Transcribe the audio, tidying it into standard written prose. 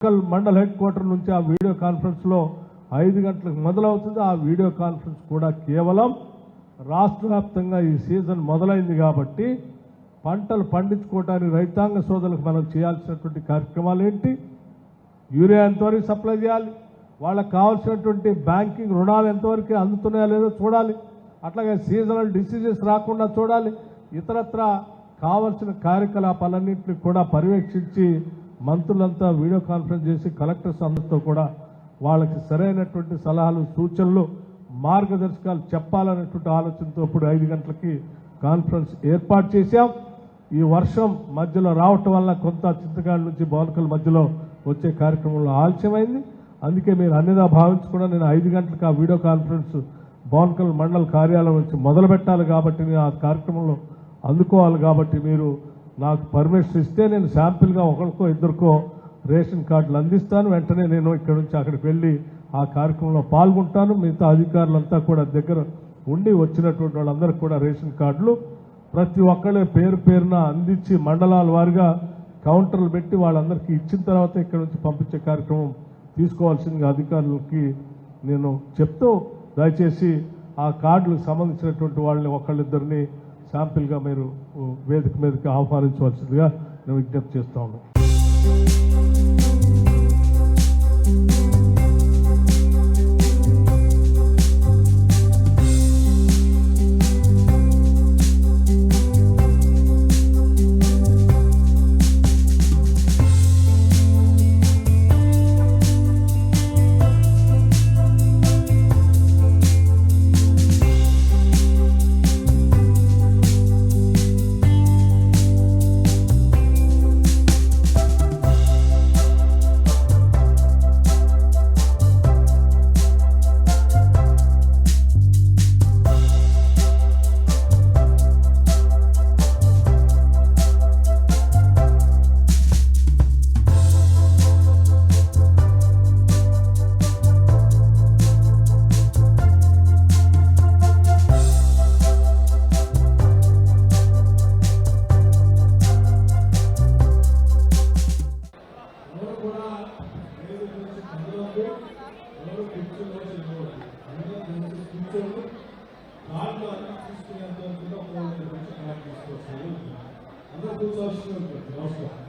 Mandal head quarter నుంచి ఆ video కాన్ఫరెన్స్లో 5 గంటలకు మొదలవుతుంది. ఆ వీడియో కాన్ఫరెన్స్ కూడా కేవలం రాష్ట్ర వ్యాప్తంగా ఈ సీజన్ మొదలైంది కాబట్టి పంటలు పండించుకోవడానికి రైతాంగ సోదరులకు మనం చేయాల్సినటువంటి కార్యక్రమాలు ఏంటి, యూరియా ఎంతవరకు సప్లై చేయాలి, వాళ్ళకి కావాల్సినటువంటి బ్యాంకింగ్ రుణాలు ఎంతవరకు అందుతున్నాయో లేదో చూడాలి, అట్లాగే సీజనల్ డిసీజెస్ రాకుండా చూడాలి, ఇతరత్ర కావాల్సిన కార్యకలాపాలన్నింటినీ కూడా పర్యవేక్షించి మంత్రులంతా వీడియో కాన్ఫరెన్స్ చేసి కలెక్టర్స్ అందరితో కూడా వాళ్ళకి సరైనటువంటి సలహాలు సూచనలు మార్గదర్శకాలు చెప్పాలనేటువంటి ఆలోచనతో ఇప్పుడు 5 గంటలకి కాన్ఫరెన్స్ ఏర్పాటు చేశాం. ఈ వర్షం మధ్యలో రావటం వల్ల కొంత చింతకాడ నుంచి బోనకల్ మధ్యలో వచ్చే కార్యక్రమంలో ఆలస్యమైంది. అందుకే మీరు అన్నిదా భావించకుండా నేను 5 గంటలకు ఆ వీడియో కాన్ఫరెన్స్ బోనకల్ మండల కార్యాలయం నుంచి మొదలు పెట్టాలి కాబట్టి నేను ఆ కార్యక్రమంలో అందుకోవాలి కాబట్టి మీరు నాకు పర్మిషన్ ఇస్తే నేను శాంపిల్గా ఒకరికో ఇద్దరికో రేషన్ కార్డులు అందిస్తాను. వెంటనే నేను ఇక్కడ నుంచి అక్కడికి వెళ్ళి ఆ కార్యక్రమంలో పాల్గొంటాను. మిగతా అధికారులంతా కూడా దగ్గర ఉండి వచ్చినటువంటి వాళ్ళందరికీ కూడా రేషన్ కార్డులు ప్రతి ఒక్కళ్ళే పేరు పేరున అందించి మండలాల వారిగా కౌంటర్లు పెట్టి వాళ్ళందరికీ ఇచ్చిన తర్వాత ఇక్కడ నుంచి పంపించే కార్యక్రమం తీసుకోవాల్సిందిగా అధికారులకి నేను చెప్తూ దయచేసి ఆ కార్డులకు సంబంధించినటువంటి వాళ్ళని ఒకళ్ళిద్దరిని శాంపిల్గా మీరు వేదిక మీదకి ఆహ్వానించవలసిందిగా నేను విజ్ఞప్తి చేస్తా ఉన్నాను. అందరూ కూర్చోవలసింది అవసరం.